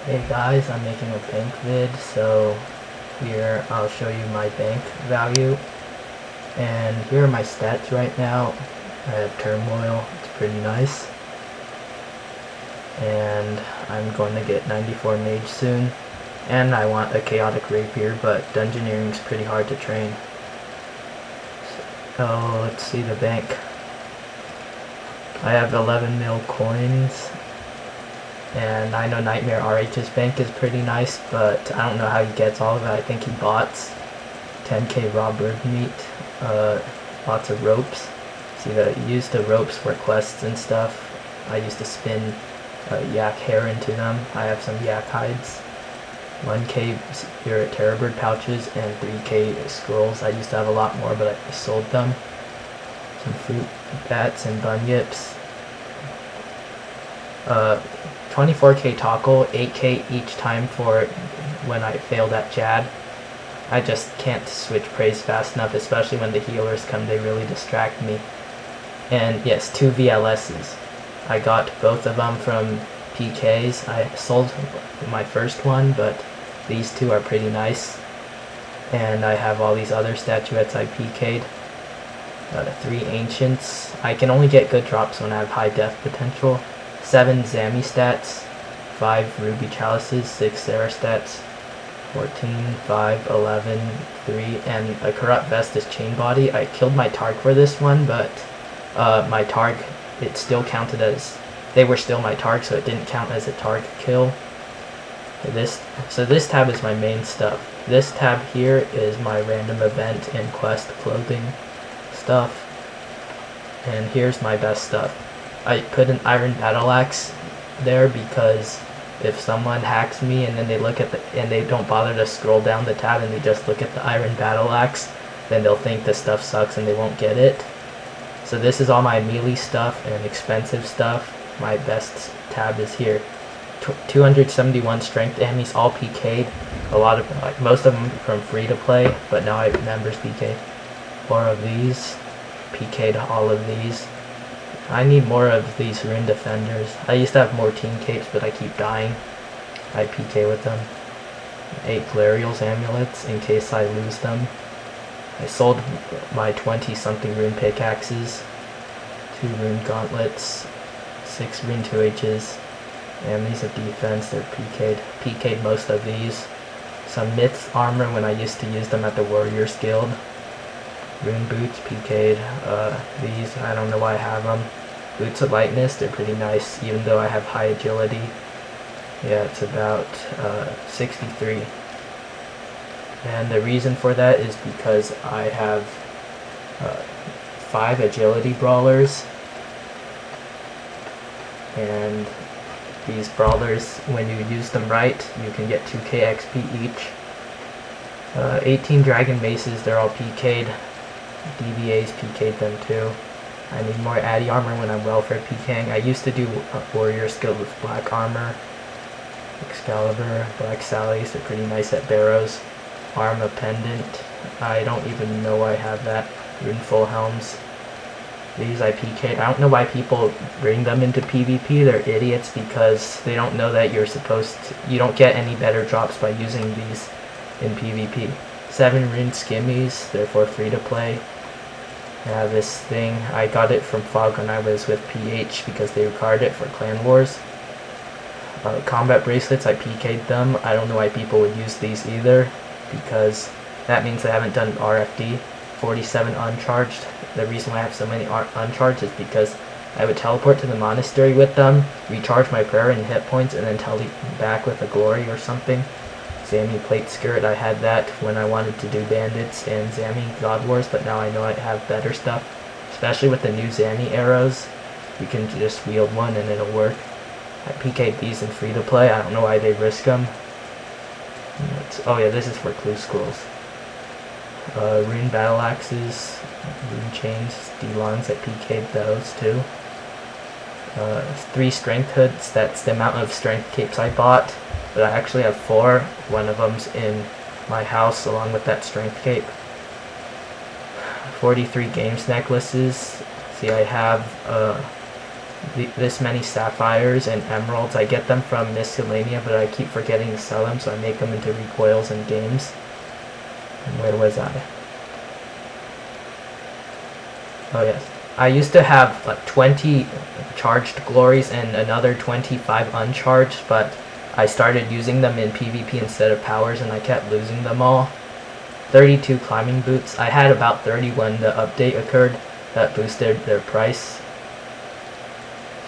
Hey guys, I'm making a bank vid, so here I'll show you my bank value. And here are my stats right now. I have turmoil, it's pretty nice. And I'm going to get 94 mage soon. And I want a chaotic rapier, but dungeoneering is pretty hard to train. So let's see the bank. I have 11 mil coins. And I know Nightmare RH's bank is pretty nice, but I don't know how he gets all of it. I think he bots 10k raw bird meat, lots of ropes. See that he used the ropes for quests and stuff. I used to spin yak hair into them. I have some yak hides, 1k spirit terror bird pouches, and 3k scrolls. I used to have a lot more, but I sold them. Some fruit bats and bunyips. 24k toggle, 8k each time for when I failed at Jad. I just can't switch praise fast enough, especially when the healers come, they really distract me. And yes, 2 VLSs. I got both of them from PKs. I sold my first one, but these two are pretty nice. And I have all these other statuettes I PK'd. 3 ancients. I can only get good drops when I have high death potential. 7 Zammy stats, 5 Ruby Chalices, 6 Sarah stats, 14, 5, 11, 3, and a Corrupt Vest is Chain Body. I killed my Targ for this one, but my Targ, it still counted as, they were still my Targ, so it didn't count as a Targ kill. So this tab is my main stuff. This tab here is my random event and quest clothing stuff. And here's my best stuff. I put an iron battle axe there because if someone hacks me and then they look at and they don't bother to scroll down the tab and they just look at the iron battle axe, then they'll think the stuff sucks and they won't get it. So this is all my melee stuff and expensive stuff. My best tab is here. 271 strength enemies, all PK'd. A lot of, like most of them from free to play, but now I have members PK'd. 4 of these, PK'd all of these. I need more of these rune defenders. I used to have more team capes, but I keep dying. I PK with them. 8 Glariel's amulets in case I lose them. I sold my 20 something rune pickaxes, 2 rune gauntlets, 6 rune 2H's, and these are defense, they're PK'd most of these. Some myth armor when I used to use them at the Warriors Guild. Rune boots, PK'd. These, I don't know why I have them. Boots of lightness, they're pretty nice, even though I have high agility. Yeah, it's about 63. And the reason for that is because I have 5 agility brawlers. And these brawlers, when you use them right, you can get 2k XP each. 18 dragon maces, they're all PK'd. DVAs PK'd them too. I need more Addy armor when I'm welfare PKing. I used to do warrior skill with black armor, Excalibur, black sallies, they're pretty nice at barrows. Arma pendant, I don't even know I have that. Runeful helms. These I PK'd. I don't know why people bring them into PvP, they're idiots because they don't know that you don't get any better drops by using these in PvP. 7 rune skimmies, therefore free to play. This thing, I got it from Fog when I was with PH because they required it for Clan Wars. Combat bracelets, I PK'd them. I don't know why people would use these either because that means they haven't done RFD. 47 uncharged. The reason why I have so many uncharged is because I would teleport to the monastery with them, recharge my prayer and hit points, and then tele back with a glory or something. Zammy plate skirt, I had that when I wanted to do bandits and Zammy God Wars, but now I know I have better stuff. Especially with the new Zammy arrows, you can just wield one and it'll work. I PK'd these in free to play, I don't know why they risk them. Oh yeah, this is for clue scrolls. Rune battle axes, rune chains, D-longs, I PK'd those too. 3 strength hoods, that's the amount of strength capes I bought. But I actually have 4. One of them's in my house along with that strength cape. 43 games necklaces. See, I have this many sapphires and emeralds. I get them from Miscellanea, but I keep forgetting to sell them, so I make them into recoils and games. And where was I? Oh yes. I used to have like 20 charged glories and another 25 uncharged, but I started using them in PvP instead of powers and I kept losing them all. 32 climbing boots. I had about 30 when the update occurred that boosted their price.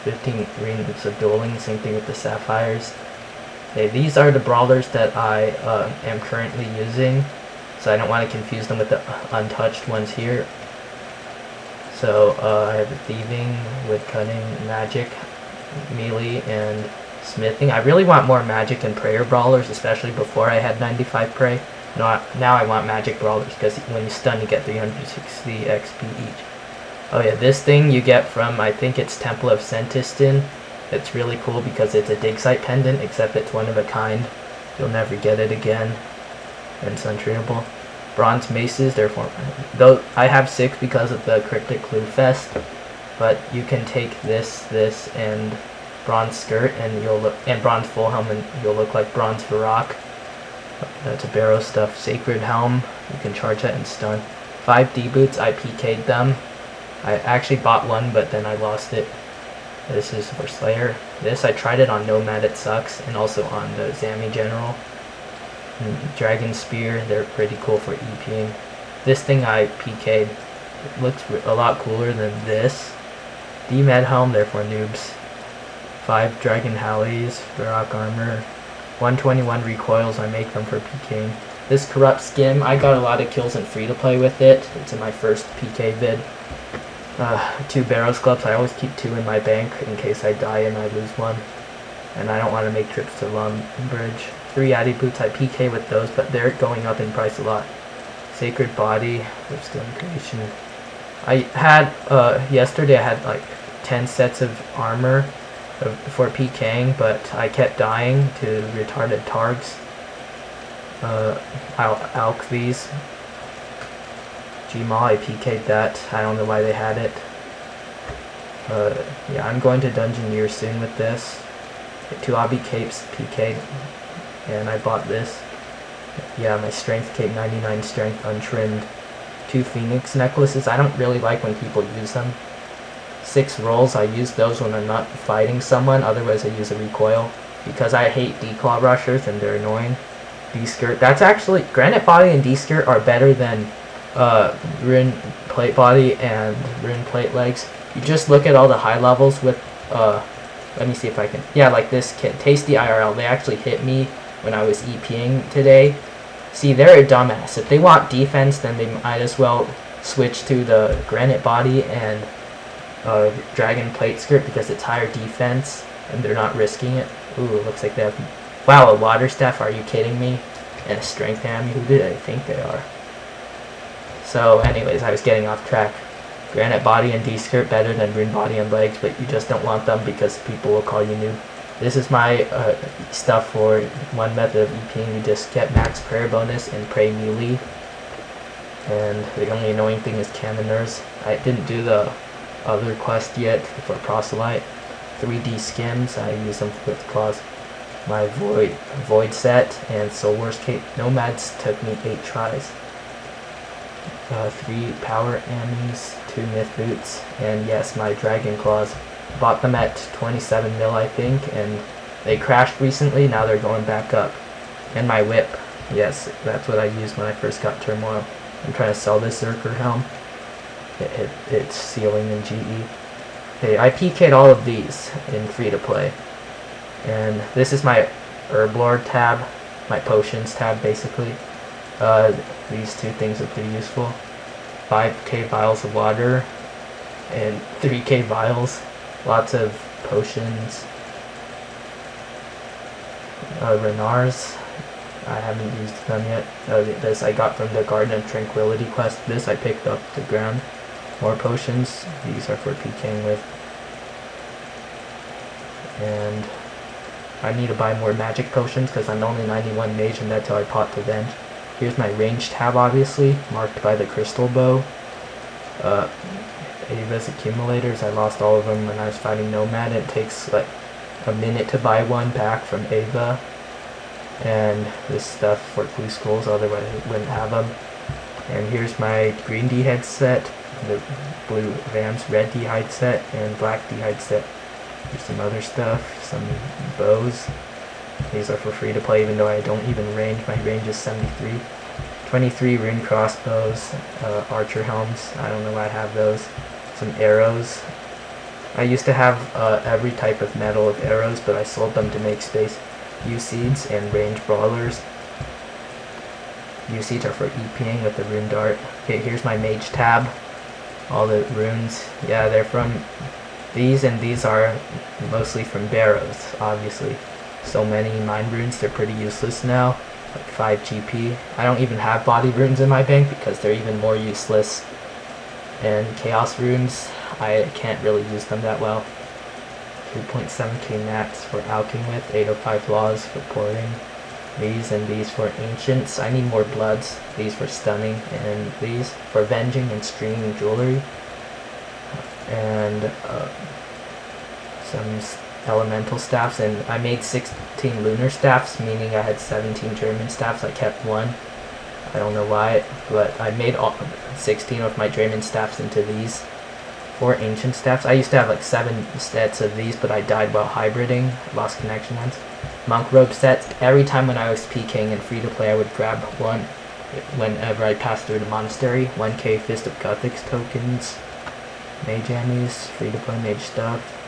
15 runes of dueling, same thing with the sapphires. Okay, these are the brawlers that I am currently using, so I don't want to confuse them with the untouched ones here. So I have thieving, woodcutting, magic, melee, and smithing. I really want more magic and prayer brawlers, especially before I had 95 pray. Now I want magic brawlers, because when you stun you get 360 XP each. Oh yeah, this thing you get from, I think it's Temple of Sentiston. It's really cool because it's a dig site pendant, except it's one of a kind. You'll never get it again. And it's untradeable. Bronze maces, therefore, though I have 6 because of the Cryptic Clue Fest, but you can take this, and bronze skirt, and you'll look, and bronze full helm, and you'll look like bronze Varrock. That's a barrow stuff. Sacred helm, you can charge that and stun. 5 D boots, I PK'd them. I actually bought one, but then I lost it. This is for Slayer. This, I tried it on Nomad, it sucks, and also on the Zami General. And Dragon Spear, they're pretty cool for EPing. This thing I PK'd. It looks a lot cooler than this. D-Med Helm, therefore noobs. 5 Dragon Hallies, Varrock Armor. 121 recoils, I make them for PKing. This Corrupt Skim, I got a lot of kills in free-to-play with it. It's in my first PK vid. 2 Barrows Clubs, I always keep 2 in my bank in case I die and I lose one. And I don't want to make trips to Lumbridge. 3 Addy Boots, I PK with those, but they're going up in price a lot. Sacred Body, Withstone Creation. I had, yesterday I had like 10 sets of armor for PKing, but I kept dying to retarded targs. I'll alk these. Gmaul, I PK'd that. I don't know why they had it. Yeah, I'm going to Dungeoneer soon with this. 2 Obby Capes PK'd, and I bought this. Yeah, my Strength Cape, 99 Strength untrimmed. 2 Phoenix Necklaces, I don't really like when people use them. 6 rolls, I use those when I'm not fighting someone, otherwise I use a recoil. Because I hate D-Claw rushers and they're annoying. D-Skirt, that's actually, Granite Body and D-Skirt are better than Rune Plate Body and Rune Plate Legs. You just look at all the high levels with, let me see if I can, yeah, like this kid, Tasty IRL, they actually hit me when I was EPing today. See, they're a dumbass. If they want defense, then they might as well switch to the Granite Body and Dragon Plate Skirt because it's higher defense and they're not risking it. Ooh, it looks like they have, wow, a Water Staff, are you kidding me? And a Strength Hammy, who did I think they are? So anyways, I was getting off track. Granite Body and D-Skirt better than Rune Body and Legs, but you just don't want them because people will call you noob. This is my stuff for one method of EPing. You just get max prayer bonus and pray melee. And the only annoying thing is Cannoneers. I didn't do the other quest yet for Proselyte. 3D Skims, I use them with claws. My Void set and Soul Wars Cape. Nomads took me 8 tries. 3 Power Ammies, 2 Myth Boots, and yes, my Dragon Claws. Bought them at 27 mil, I think, and they crashed recently, now they're going back up. And my Whip, yes, that's what I used when I first got Turmoil. I'm trying to sell this Zerker Helm. It's ceiling in GE. Okay, I PK'd all of these in free-to-play. And this is my Herb Lord tab, my Potions tab, basically. These 2 things are pretty useful. 5k vials of water and 3k vials. Lots of potions. Renars, I haven't used them yet. This I got from the Garden of Tranquility quest. This I picked up the ground. More potions. These are for PKing with. And I need to buy more magic potions because I'm only 91 mage and that's how I pot to Venge. Here's my range tab, obviously, marked by the crystal bow. Ava's accumulators. I lost all of them when I was fighting Nomad. It takes like a minute to buy one back from Ava. And this stuff for Blue Skulls, otherwise I wouldn't have them. And here's my green D headset, the blue Vans red D headset, and black D headset. Here's some other stuff, some bows. These are for free to play even though I don't even range. My range is 73. 23 rune crossbows, archer helms. I don't know why I have those. Some arrows. I used to have every type of metal of arrows, but I sold them to make space. U-seeds and range brawlers. U-seeds are for EPing with the rune dart. Okay, here's my mage tab. All the runes. Yeah, they're from these, and these are mostly from barrows, obviously. So many mind runes, they're pretty useless now. Like 5 GP. I don't even have body runes in my bank because they're even more useless. And chaos runes, I can't really use them that well. 3.7k mats for alching with, 805 laws for pouring. These and these for ancients. I need more bloods. These for stunning, and these for venging and streaming jewelry. And some elemental staffs, and I made 16 lunar staffs, meaning I had 17 German staffs. I kept one. I don't know why, but I made all 16 of my German staffs into these 4 ancient staffs. I used to have like 7 sets of these, but I died while hybriding. Lost connection once. Monk robe sets. Every time when I was PKing and free to play, I would grab one whenever I passed through the monastery. 1k Fist of Gothics tokens. Mage ammies, free to play mage stuff.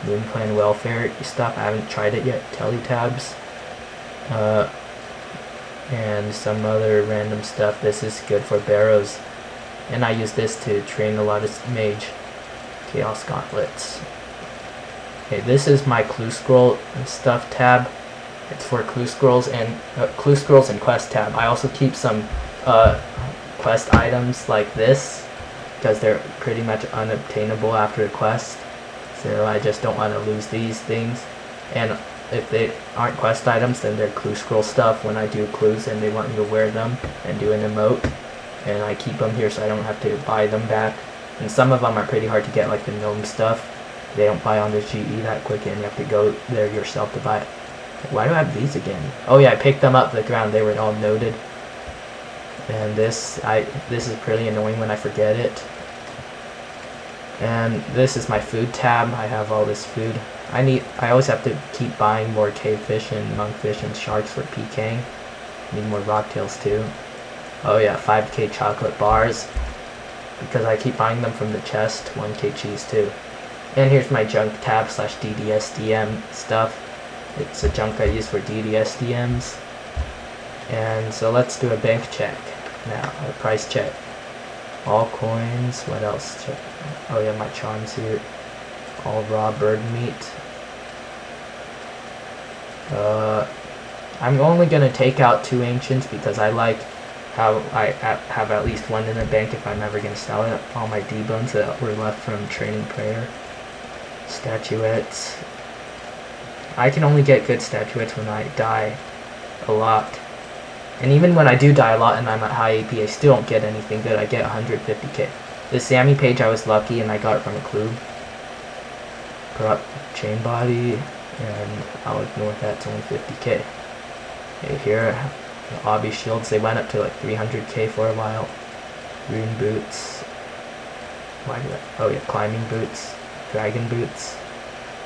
Moon Clan welfare stuff. I haven't tried it yet. Teletabs. And some other random stuff. This is good for barrows. And I use this to train a lot of mage. Chaos gauntlets. Okay, this is my clue scroll and stuff tab. It's for clue scrolls and quest tab. I also keep some quest items like this because they're pretty much unobtainable after a quest. So I just don't want to lose these things. And if they aren't quest items, then they're clue scroll stuff when I do clues and they want me to wear them and do an emote. And I keep them here so I don't have to buy them back. And some of them are pretty hard to get, like the gnome stuff. They don't buy on the GE that quick, and you have to go there yourself to buy it. Why do I have these again? Oh yeah, I picked them up the ground. They were all noted. And this is pretty annoying when I forget it. And this is my food tab. I have all this food. I always have to keep buying more cavefish and monkfish and sharks for PKing. Need more rocktails too. Oh yeah, 5k chocolate bars. Because I keep buying them from the chest. 1k cheese too. And here's my junk tab / DDSDM stuff. It's a junk I use for DDSDMs. And so let's do a bank check now, a price check. All coins, what else? Check. Oh yeah, my charms here. All raw bird meat. I'm only gonna take out 2 ancients because I like how I have at least one in the bank if I'm ever gonna sell it. All my D-bones that were left from training prayer. Statuettes. I can only get good statuettes when I die a lot. And even when I do die a lot and I'm at high AP, I still don't get anything good. I get 150k. This Sammy page I was lucky and I got it from a clue. Corrupt chain body, and I'll ignore that, it's only 50k. Okay, here, the obby shields, they went up to like 300k for a while. Rune boots. Why did I? Oh yeah, climbing boots. Dragon boots.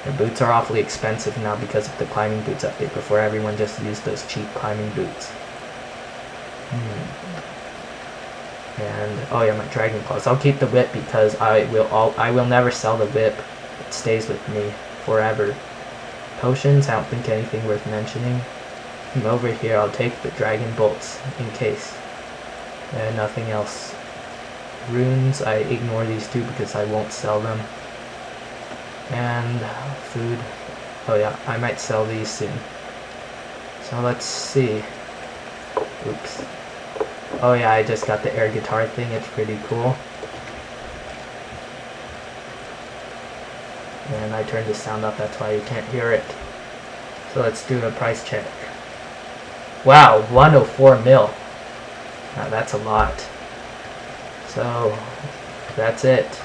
The boots are awfully expensive now because of the climbing boots update. Before, everyone just used those cheap climbing boots. And oh yeah, my dragon claws. I'll keep the whip because I will never sell the whip. It stays with me forever. Potions, I don't think anything worth mentioning. And over here, I'll take the dragon bolts in case. And nothing else. Runes, I ignore these two because I won't sell them. And food. Oh yeah, I might sell these soon. So let's see. Oops. Oh yeah, I just got the air guitar thing. It's pretty cool. And I turned the sound up, that's why you can't hear it. So let's do a price check. Wow, 104 mil. Now that's a lot. So that's it.